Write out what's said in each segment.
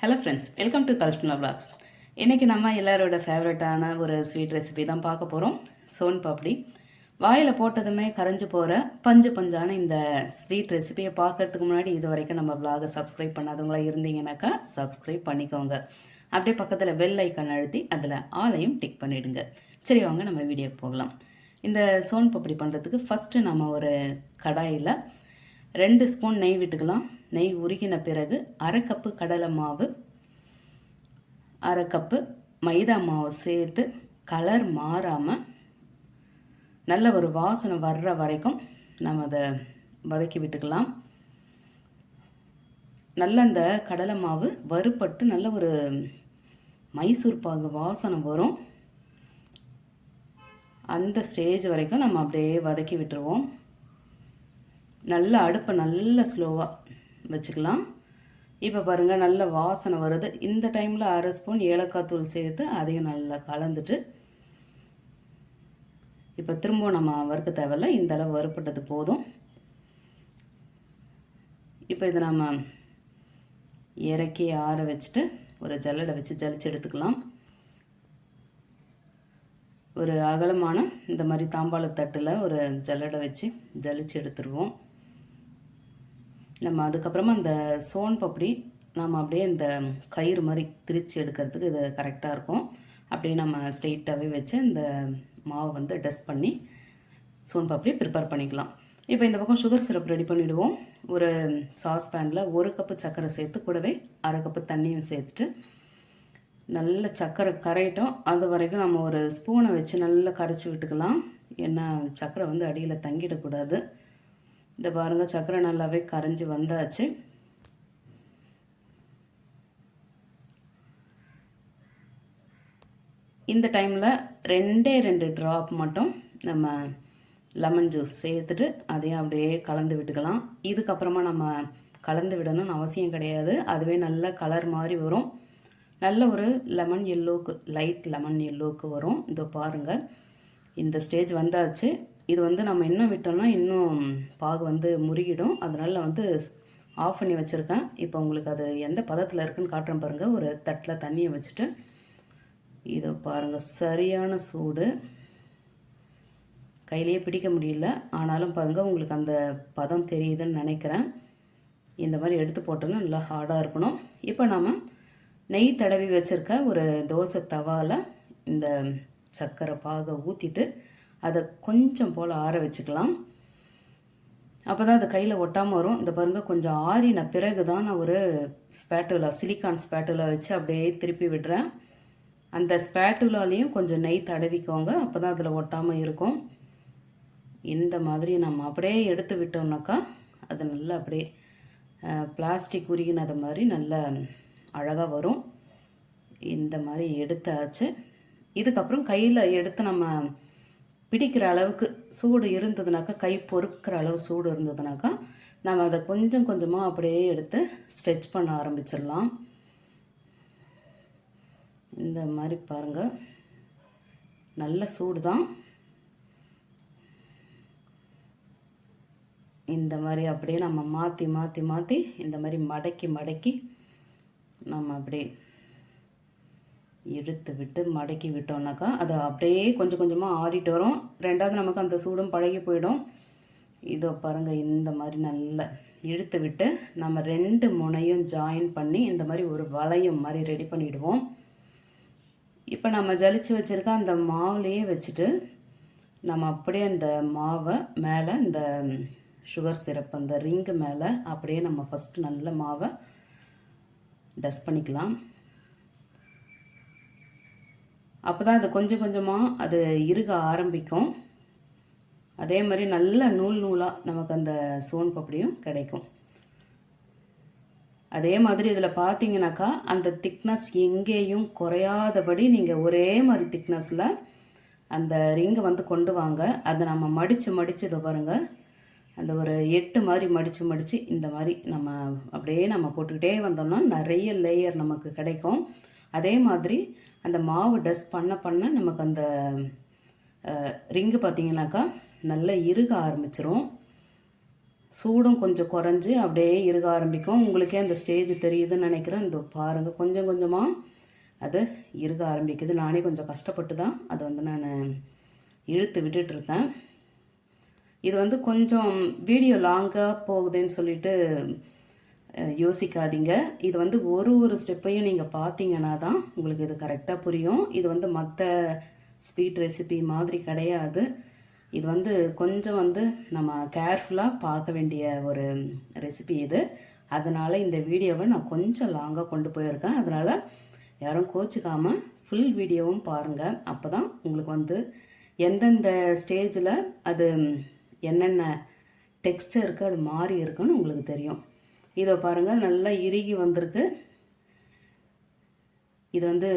Hello friends, welcome to கல்ஷ்மலா vlogs. இன்றைக்கி நம்ம எல்லாரோட ஃபேவரட்டான ஒரு ஸ்வீட் ரெசிபி தான் பார்க்க போகிறோம். சோன் பாப்டி. வாயில் போட்டதுமே கரைஞ்சி போகிற பஞ்சு பஞ்சான இந்த ஸ்வீட் ரெசிபியை பார்க்குறதுக்கு முன்னாடி இது வரைக்கும் நம்ம vlog-ஐ சப்ஸ்கிரைப் பண்ணாதவங்களா இருந்தீங்கன்னாக்கா சப்ஸ்கிரைப் பண்ணிக்கோங்க. அப்படியே பக்கத்தில் பெல் ஐக்கான் அழுத்தி அதில் ஆலையும் டிக் பண்ணிவிடுங்க. சரி, வாங்க நம்ம வீடியோக்கு போகலாம். இந்த சோன் பாப்டி பண்ணுறதுக்கு ஃபஸ்ட்டு நம்ம ஒரு கடாயில் 2 ஸ்பூன் நெய் விட்டுக்கலாம். நெய் உருகின பிறகு 1/2 கப்பு கடலை மாவு, 1/2 கப்பு மைதா மாவு சேர்த்து கலர் மாறாமல் நல்ல ஒரு வாசனை வர்ற வரைக்கும் நம்ம அதை வதக்கி விட்டுக்கலாம். நல்ல அந்த கடலை மாவு வறுபட்டு நல்ல ஒரு மைசூர் பாகு வாசனை வரும். அந்த ஸ்டேஜ் வரைக்கும் நம்ம அப்படியே வதக்கி விட்டுருவோம். நல்ல அடுப்பை நல்ல ஸ்லோவாக வச்சுக்கலாம். இப்போ பாருங்கள், நல்ல வாசனை வருது. இந்த டைமில் 1/2 ஸ்பூன் ஏலக்காய் தூள் சேர்த்து அதையும் நல்லா கலந்துட்டு இப்போ திரும்ப நம்ம வறுக்க தேவையில்ல. இந்த அளவு வறுப்பட்டது போதும். இப்போ இதை நம்ம இறக்கி ஆற வச்சுட்டு ஒரு ஜல்லடை வச்சு ஜலிச்சு எடுத்துக்கலாம். ஒரு அகலமான இந்த மாதிரி தாம்பாளத்தட்டில் ஒரு ஜல்லடை வச்சு ஜலிச்சு எடுத்துருவோம். நம்ம அதுக்கப்புறமா அந்த சோன் பப்படி நம்ம அப்படியே இந்த கயிறு மாதிரி திரிச்சு எடுக்கிறதுக்கு இது கரெக்டாக இருக்கும். அப்படியே நம்ம ஸ்ட்ரெயிட்டாகவே வச்சு இந்த மாவை வந்து டஸ்ட் பண்ணி சோன் பப்படி ப்ரிப்பேர் பண்ணிக்கலாம். இப்போ இந்த பக்கம் சுகர் சிரப் ரெடி பண்ணிவிடுவோம். ஒரு சாஸ் பேனில் 1 கப்பு சர்க்கரை சேர்த்து கூடவே 1/2 கப்பு தண்ணியும் சேர்த்துட்டு நல்ல சர்க்கரை கரையிட்டோம். அது வரைக்கும் நம்ம ஒரு ஸ்பூனை வச்சு நல்லா கரைச்சி விட்டுக்கலாம். ஏன்னா சர்க்கரை வந்து அடியில் தங்கிடக்கூடாது. இந்த பாருங்கள், சர்க்கரை நல்லாவே கரைஞ்சி வந்தாச்சு. இந்த டைமில் 2 ட்ராப் மட்டும் நம்ம லெமன் ஜூஸ் சேர்த்துட்டு அதையும் அப்படியே கலந்து விட்டுக்கலாம். இதுக்கப்புறமா நம்ம கலந்து விடணும்னு அவசியம் கிடையாது. அதுவே நல்ல கலர் மாதிரி வரும். நல்ல ஒரு லெமன் எல்லோவுக்கு, லைட் லெமன் எல்லோவுக்கு வரும். இதோ பாருங்கள், இந்த ஸ்டேஜ் வந்தாச்சு. இது வந்து நம்ம இன்னும் விட்டோம்னா இன்னும் பாகு வந்து முருகிடும். அதனால் வந்து ஆஃப் பண்ணி வச்சுருக்கேன். இப்போ உங்களுக்கு அது எந்த பதத்தில் இருக்குதுன்னு காட்டுறேன் பாருங்கள். ஒரு தட்டில் தண்ணியை வச்சுட்டு இதை பாருங்கள், சரியான சூடு, கையிலேயே பிடிக்க முடியல. ஆனாலும் பாருங்கள், உங்களுக்கு அந்த பதம் தெரியுதுன்னு நினைக்கிறேன். இந்த மாதிரி எடுத்து போட்டோன்னா நல்லா ஹார்டாக இருக்கணும். இப்போ நம்ம நெய் தடவி வச்சுருக்க ஒரு தோசை தவாவில் இந்த சர்க்கரை பாகை ஊற்றிட்டு அதை கொஞ்சம் போல் ஆற வச்சுக்கலாம். அப்போ தான் அது கையில் ஒட்டாமல் வரும். இந்த பாருங்கள், கொஞ்சம் ஆறின பிறகு தான் நான் ஒரு ஸ்பேட்டுலா, சிலிக்கான் ஸ்பேட்டுலா வச்சு அப்படியே திருப்பி விடுறேன். அந்த ஸ்பேட்டுலாலேயும் கொஞ்சம் நெய் தடவிக்கோங்க, அப்போ தான் அதில் ஒட்டாமல் இருக்கும். இந்த மாதிரி நம்ம அப்படியே எடுத்து விட்டோம்னாக்கா அது நல்லா அப்படியே பிளாஸ்டிக் உருகினது மாதிரி நல்லா அழகாக வரும். இந்த மாதிரி எடுத்தாச்சு. இதுக்கப்புறம் கையில் எடுத்து நம்ம பிடிக்கிற அளவுக்கு சூடு இருந்ததுனாக்கா, கை பொறுக்கிற அளவு சூடு இருந்ததுனாக்கா நம்ம அதை கொஞ்சம் கொஞ்சமாக அப்படியே எடுத்து ஸ்ட்ரெச் பண்ண ஆரம்பிச்சிடலாம். இந்த மாதிரி பாருங்கள், நல்ல சூடு தான். இந்த மாதிரி அப்படியே நம்ம மாற்றி மாற்றி மாற்றி இந்த மாதிரி மடக்கி மடக்கி நம்ம அப்படியே எடுத்து விட்டு மடக்கி விட்டோம்னாக்கா அது அப்படியே கொஞ்சம் கொஞ்சமாக ஆறிட்டு வரும். ரெண்டாவது நமக்கு அந்த சூடும் பழகி போயிடும். இதோ பாருங்கள், இந்த மாதிரி நல்லா இழுத்து விட்டு நம்ம 2 முனையும் ஜாயின் பண்ணி இந்த மாதிரி ஒரு வளையம் மாதிரி ரெடி பண்ணிவிடுவோம். இப்போ நம்ம ஜலிச்சு வச்சுருக்க அந்த மாவுலேயே வச்சுட்டு நம்ம அப்படியே அந்த மாவை மேலே இந்த சுகர் சிரப் அந்த ரிங்கு மேலே அப்படியே நம்ம ஃபஸ்ட்டு நல்ல மாவை டஸ்ட் பண்ணிக்கலாம். அப்போ தான் அது கொஞ்சம் கொஞ்சமாக அது இறுக ஆரம்பிக்கும். அதே மாதிரி நல்ல நூல் நூலாக நமக்கு அந்த சோன் பப்படியும் கிடைக்கும். அதே மாதிரி இதில் பார்த்தீங்கன்னாக்கா அந்த திக்னஸ் எங்கேயும் குறையாதபடி நீங்கள் ஒரே மாதிரி திக்னஸில் அந்த ரிங்கை வந்து கொண்டு வாங்க. அதை நம்ம மடித்து மடித்து இதை பாருங்கள், அந்த ஒரு 8 மாதிரி மடித்து மடித்து இந்த மாதிரி நம்ம அப்படியே நம்ம போட்டுக்கிட்டே வந்தோம்னா நிறைய லேயர் நமக்கு கிடைக்கும். அதே மாதிரி அந்த மாவு டஸ்ட் பண்ண பண்ண நமக்கு அந்த ரிங்கு பார்த்திங்கனாக்கா நல்லா இறுக ஆரம்பிச்சிரும். சூடும் கொஞ்சம் குறைஞ்சி அப்படியே இருக ஆரம்பிக்கும். உங்களுக்கே அந்த ஸ்டேஜ் தெரியுதுன்னு நினைக்கிறேன். இந்த பாருங்கள், கொஞ்சம் கொஞ்சமாக அது இருக ஆரம்பிக்குது. நானே கொஞ்சம் கஷ்டப்பட்டு தான் அதை வந்து நான் இழுத்து விட்டுட்ருக்கேன். இது வந்து கொஞ்சம் வீடியோ லாங்காக போகுதுன்னு சொல்லிட்டு யோசிக்காதீங்க. இது வந்து ஒரு ஸ்டெப்பையும் நீங்கள் பார்த்தீங்கன்னா தான் உங்களுக்கு இது கரெக்டாக புரியும். இது வந்து மற்ற ஸ்வீட் ரெசிபி மாதிரி கிடையாது. இது வந்து கொஞ்சம் வந்து நம்ம கேர்ஃபுல்லாக பார்க்க வேண்டிய ஒரு ரெசிபி இது. அதனால் இந்த வீடியோவை நான் கொஞ்சம் லாங்காக கொண்டு போயிருக்கேன். அதனால் யாரும் கோச்சிக்காமல் ஃபுல் வீடியோவும் பாருங்கள். அப்போ தான் உங்களுக்கு வந்து எந்தெந்த ஸ்டேஜில் அது என்னென்ன டெக்ஸ்டருக்கு அது மாறி இருக்குன்னு உங்களுக்கு தெரியும். இதை பாருங்கள், நல்லா இறுகி வந்திருக்கு. இது வந்து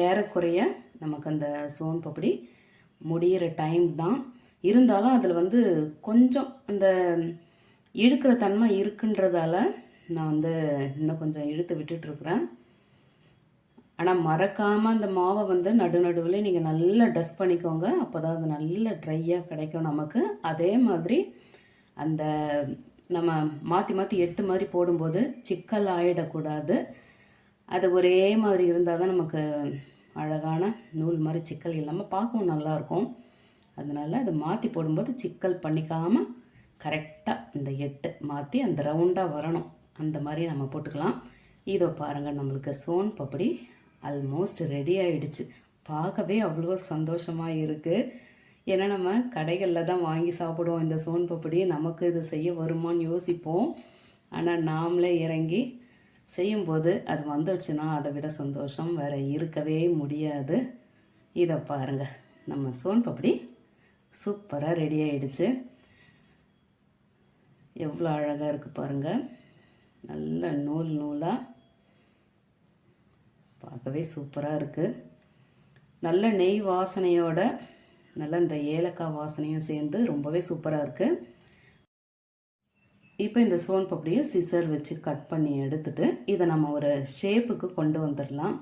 ஏறக்குறைய நமக்கு அந்த சோன் பப்படி முடிகிற டைம் தான். இருந்தாலும் அதில் வந்து கொஞ்சம் அந்த இழுக்கிற தன்மை இருக்குன்றதால நான் வந்து இன்னும் கொஞ்சம் இழுத்து விட்டுட்ருக்குறேன். ஆனால் மறக்காமல் அந்த மாவை வந்து நடுவில் நீங்கள் நல்லா டஸ்ட் பண்ணிக்கோங்க. அப்போ தான் அது நல்ல ட்ரையாக கிடைக்கும் நமக்கு. அதே மாதிரி அந்த நம்ம மாற்றி மாற்றி 8 மாதிரி போடும்போது சிக்கல் ஆகிடக்கூடாது. அது ஒரே மாதிரி இருந்தால் தான் நமக்கு அழகான நூல் மாதிரி சிக்கல் இல்லாமல் பார்க்கவும் நல்லாயிருக்கும். அதனால் அதை மாற்றி போடும்போது சிக்கல் பண்ணிக்காமல் கரெக்டாக இந்த 8 மாற்றி அந்த ரவுண்டாக வரணும். அந்த மாதிரி நம்ம போட்டுக்கலாம். இதோ பாருங்கள், நம்மளுக்கு சோன் பப்படி ஆல்மோஸ்ட் ரெடி ஆகிடுச்சு. பார்க்கவே அவ்வளோ சந்தோஷமாக இருக்குது. ஏன்னா நம்ம கடைகளில் தான் வாங்கி சாப்பிடுவோம் இந்த சோன் பப்படி. நமக்கு இது செய்ய வருமானு யோசிப்போம். ஆனால் நாமளே இறங்கி செய்யும்போது அது வந்துடுச்சுன்னா அதை விட சந்தோஷம் வேறு இருக்கவே முடியாது. இதை பாருங்கள், நம்ம சோன் பப்படி சூப்பராக ரெடி ஆகிடுச்சு. எவ்வளோ அழகாக இருக்குது பாருங்கள். நல்ல நூலாக பார்க்கவே சூப்பராக இருக்குது. நல்ல நெய் வாசனையோட நல்ல இந்த ஏலக்காய் வாசனையும் சேர்ந்து ரொம்பவே சூப்பராக இருக்குது. இப்போ இந்த சோன் பப்படியை சிசர் வச்சு கட் பண்ணி எடுத்துட்டு இதை நம்ம ஒரு ஷேப்புக்கு கொண்டு வந்துடலாம்.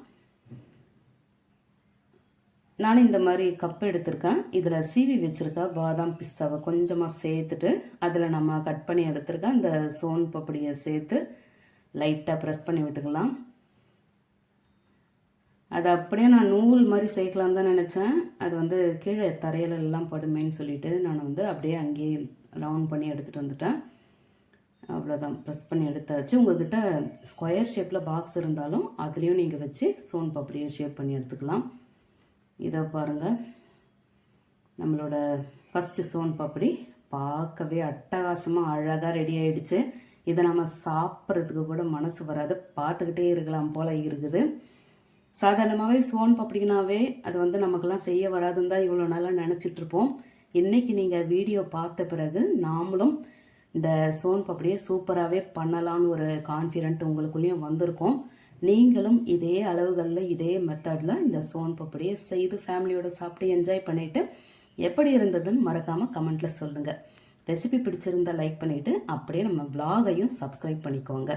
நானும் இந்த மாதிரி கப் எடுத்திருக்கேன். இதில் சீவி வச்சுருக்க பாதாம் பிஸ்தாவை கொஞ்சமாக சேர்த்துட்டு அதில் நம்ம கட் பண்ணி எடுத்துருக்கேன் அந்த சோன் பப்படியை சேர்த்து லைட்டாக ப்ரெஸ் பண்ணி விட்டுக்கலாம். அது அப்படியே நான் நூல் மாதிரி சேர்க்கலான்னு தான் நினச்சேன். அது வந்து கீழே தரையிலெல்லாம் படுமேன்னு சொல்லிவிட்டு நான் வந்து அப்படியே அங்கேயே ரவுண்ட் பண்ணி எடுத்துகிட்டு வந்துட்டேன். அவ்வளோதான், ப்ரெஸ் பண்ணி எடுத்தாச்சு. உங்கள்கிட்ட ஸ்கொயர் ஷேப்பில் பாக்ஸ் இருந்தாலும் அதுலேயும் நீங்கள் வச்சு சோன் பப்படியை ஷேப் பண்ணி எடுத்துக்கலாம். இதை பாருங்கள், நம்மளோட ஃபஸ்ட்டு சோன் பப்படி பார்க்கவே அட்டகாசமாக அழகாக ரெடி ஆகிடுச்சு. இதை நம்ம சாப்பிட்றதுக்கு கூட மனசு வராது, பார்த்துக்கிட்டே இருக்கலாம் போல் இருக்குது. சாதாரணமாகவே சோன் பப்படினாவே அது வந்து நமக்கெல்லாம் செய்ய வராதுன்னு தான் இவ்வளோ நாளாக நினச்சிட்ருப்போம். இன்றைக்கி நீங்கள் வீடியோ பார்த்த பிறகு நாமளும் இந்த சோன் பப்படியை சூப்பராகவே பண்ணலான்னு ஒரு கான்ஃபிடென்ட் உங்களுக்குள்ளேயும் வந்திருக்கோம். நீங்களும் இதே அளவுகளில் இதே மெத்தடில் இந்த சோன் பப்படியை செய்து ஃபேமிலியோடு சாப்பிட்டு என்ஜாய் பண்ணிவிட்டு எப்படி இருந்ததுன்னு மறக்காமல் கமெண்ட்டில் சொல்லுங்கள். ரெசிபி பிடிச்சிருந்தால் லைக் பண்ணிவிட்டு அப்படியே நம்ம வ்ளாகையும் சப்ஸ்கிரைப் பண்ணிக்கோங்க.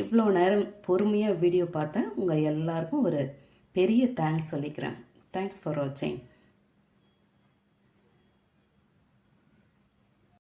இவ்வளோ நேரம் பொறுமையாக வீடியோ பார்த்தேன். உங்கள் எல்லாருக்கும் ஒரு பெரிய தேங்க்ஸ் சொல்லிக்கிறேன். தேங்க்ஸ் ஃபார் வாட்சிங்.